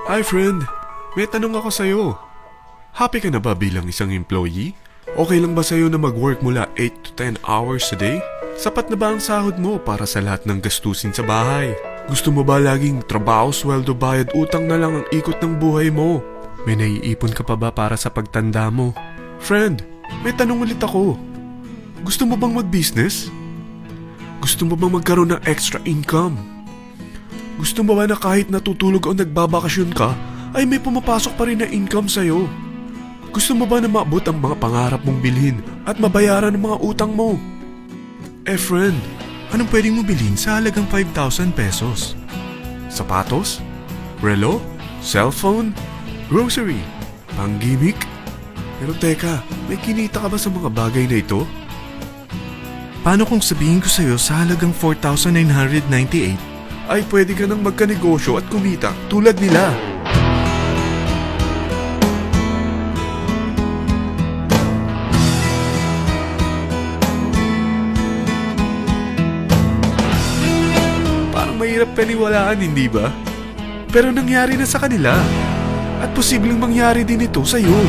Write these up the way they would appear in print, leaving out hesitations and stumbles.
Hi friend, may tanong ako sa'yo. Happy ka na ba bilang isang employee? Okay lang ba sa'yo na mag-work mula 8 to 10 hours a day? Sapat na ba ang sahod mo para sa lahat ng gastusin sa bahay? Gusto mo ba laging trabaho, sweldo, bayad, utang na lang ang ikot ng buhay mo? May naiipon ka pa ba para sa pagtanda mo? Friend, may tanong ulit ako. Gusto mo bang mag-business? Gusto mo bang magkaroon ng extra income? Gusto mo ba na kahit natutulog o nagbabakasyon ka, ay may pumapasok pa rin na income sa'yo? Gusto mo ba na maabot ang mga pangarap mong bilhin at mabayaran ang mga utang mo? Friend, anong pwedeng mo bilhin sa halagang 5,000 pesos? Sapatos? Relo? Cellphone? Grocery? Pang-gimmick? Pero teka, may kinita ka ba sa mga bagay na ito? Paano kung sabihin ko sa'yo sa halagang 4,998 ay pwede ka nang magkanegosyo at kumita tulad nila? Parang mahirap paniwalaan, hindi ba? Pero nangyari na sa kanila. At posibleng mangyari din ito sa'yo.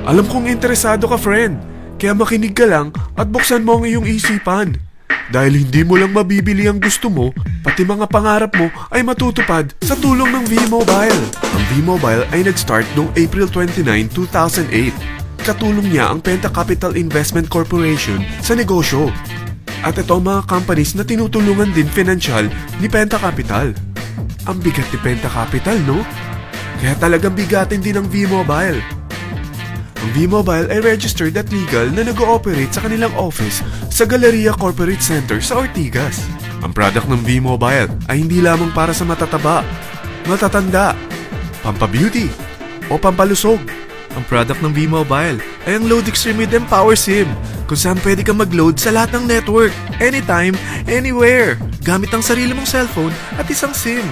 Alam kong interesado ka, friend. Kaya makinig ka lang at buksan mo ang iyong isipan. Dahil hindi mo lang mabibili ang gusto mo, pati mga pangarap mo ay matutupad sa tulong ng V-Mobile. Ang V-Mobile ay nag-start noong April 29, 2008. Katulong niya ang Penta Capital Investment Corporation sa negosyo. At ito ang mga companies na tinutulungan din financial ni Penta Capital. Ang bigat ni Penta Capital, no? Kaya talagang bigatin din ang V-Mobile. Ang V-Mobile ay registered at legal na nag-ooperate sa kanilang office sa Galleria Corporate Center sa Ortigas. Ang product ng V-Mobile ay hindi lamang para sa matataba, matatanda, pampabeauty, o pampalusog. Ang product ng V-Mobile ay ang Load Extreme with Empower SIM, kung saan pwede kang mag-load sa lahat ng network, anytime, anywhere, gamit ang sarili mong cellphone at isang SIM.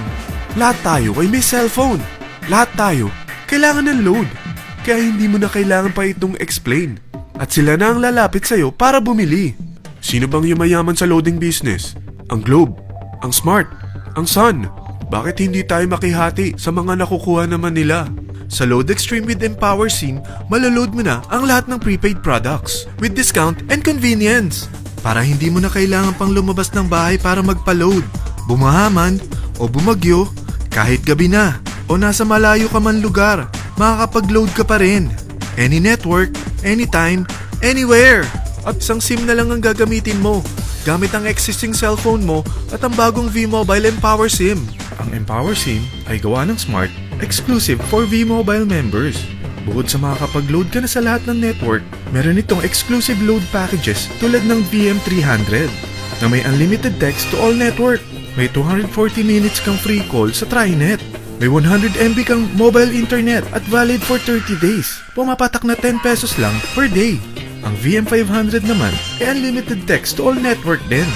Lahat tayo ay may cellphone. Lahat tayo kailangan ng load. Kaya hindi mo na kailangan pa itong explain. At sila na ang lalapit sa'yo para bumili. Sino bang yumayaman sa loading business? Ang Globe, ang Smart, ang Sun. Bakit hindi tayo makihati sa mga nakukuha naman nila? Sa Load Extreme with Empower SIM, maloload mo na ang lahat ng prepaid products with discount and convenience. Para hindi mo na kailangan pang lumabas ng bahay para magpa-load. Bumahaman o bumagyo, kahit gabi na o nasa malayo ka man lugar, makakapag-load ka pa rin. Any network, anytime, anywhere. At isang SIM na lang ang gagamitin mo, gamit ang existing cellphone mo at ang bagong V-Mobile Empower SIM. Ang Empower SIM ay gawa ng Smart, exclusive for V-Mobile members. Bukod sa makakapag-load ka na sa lahat ng network, meron itong exclusive load packages tulad ng VM300 na may unlimited text to all network. May 240 minutes kang free call sa TriNet. May 100 MB kang mobile internet at valid for 30 days. Pumapatak na 10 pesos lang per day. Ang VM500 naman ay unlimited text to all network din.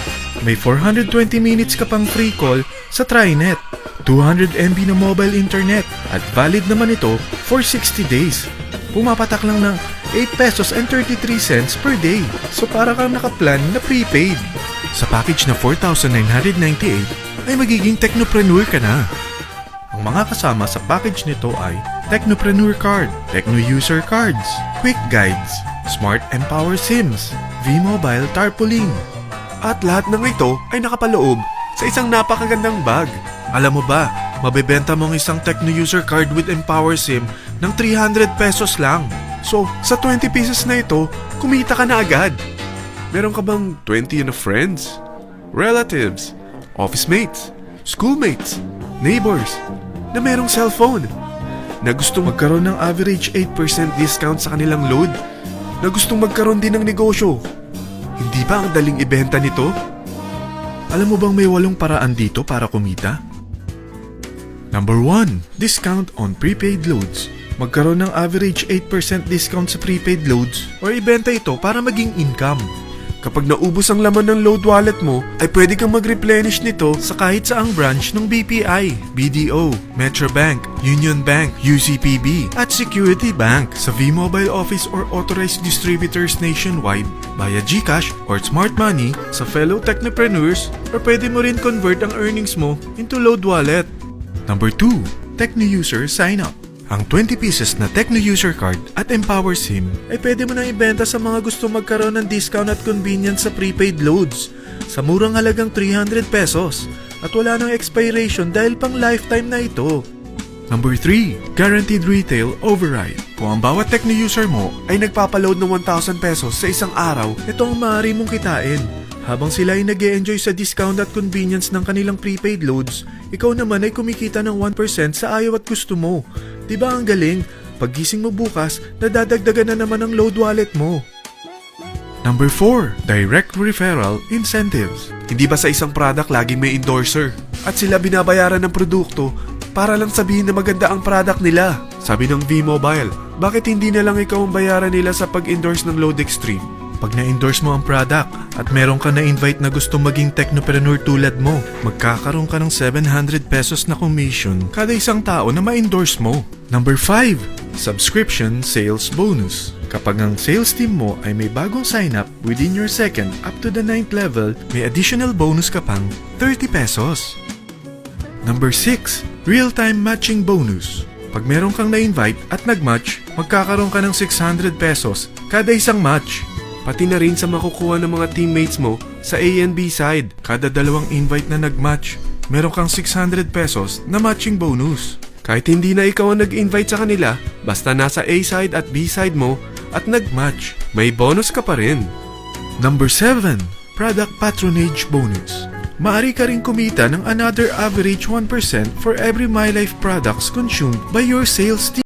May 420 minutes ka pang free call sa TriNet. 200 MB na mobile internet at valid naman ito for 60 days. Pumapatak lang ng 8 pesos and 33 cents per day. So para kang nakaplan na prepaid. Sa package na 4,998 ay magiging technopreneur ka na. Ang mga kasama sa package nito ay Technopreneur Card, Techno User Cards, Quick Guides, Smart Empower SIMs, V-Mobile Tarpaulin. At lahat ng ito ay nakapaloob sa isang napakagandang bag. Alam mo ba, mabebenta mo ang isang Techno User Card with Empower SIM ng 300 pesos lang. So, sa 20 pieces na ito, kumita ka na agad. Meron ka bang 20 na friends, relatives, office mates, schoolmates, neighbors, na merong cellphone, na gustong magkaroon ng average 8% discount sa kanilang load, na gustong magkaroon din ng negosyo? Hindi ba ang daling ibenta nito? Alam mo bang may 8 paraan dito para kumita? Number 1, discount on prepaid loads. Magkaroon ng average 8% discount sa prepaid loads or ibenta ito para maging income. Kapag naubos ang laman ng load wallet mo, ay pwede kang mag-replenish nito sa kahit saang branch ng BPI, BDO, Metrobank, Union Bank, UCPB, at Security Bank sa V-Mobile office or authorized distributors nationwide via GCash or Smart Money sa fellow technopreneurs, or pwede mo rin convert ang earnings mo into load wallet. Number 2, Tecno User Sign Up. Ang 20 pieces na Tecno User Card at Empower SIM ay pwede mo nang ibenta sa mga gusto magkaroon ng discount at convenience sa prepaid loads sa murang halagang 300 pesos at wala nang expiration dahil pang lifetime na ito. Number 3. Guaranteed Retail Override. Kung ang bawat Tecno user mo ay nagpapaload ng 1,000 pesos sa isang araw, ito ang maaari mong kitain. Habang sila ay nag-e-enjoy sa discount at convenience ng kanilang prepaid loads, ikaw naman ay kumikita ng 1% sa ayaw at gusto mo. Diba ang galing? Paggising mo bukas, nadadagdagan na naman ang load wallet mo. Number 4. Direct Referral Incentives. Hindi ba sa isang product laging may endorser? At sila binabayaran ng produkto para lang sabihin na maganda ang product nila. Sabi ng V-Mobile, bakit hindi na lang ikaw ang bayaran nila sa pag-endorse ng Load Extreme? Pag na-endorse mo ang product at meron ka na-invite na gusto maging technopreneur tulad mo, magkakaroon ka ng 700 pesos na commission kada isang tao na ma-endorse mo. Number 5. Subscription Sales Bonus. Kapag ang sales team mo ay may bagong sign-up within your second up to the 9th level, may additional bonus ka pang 30 pesos. Number 6. Real-time Matching Bonus. Pag meron kang na-invite at nag-match, magkakaroon ka ng 600 pesos kada isang match. Pati na rin sa makukuha ng mga teammates mo sa A and B side. Kada dalawang invite na nag-match, meron kang 600 pesos na matching bonus. Kahit hindi na ikaw ang nag-invite sa kanila, basta nasa A side at B side mo at nag-match, may bonus ka pa rin. Number 7. Product Patronage Bonus. Maaari ka rin kumita ng another average 1% for every MyLife products consumed by your sales team.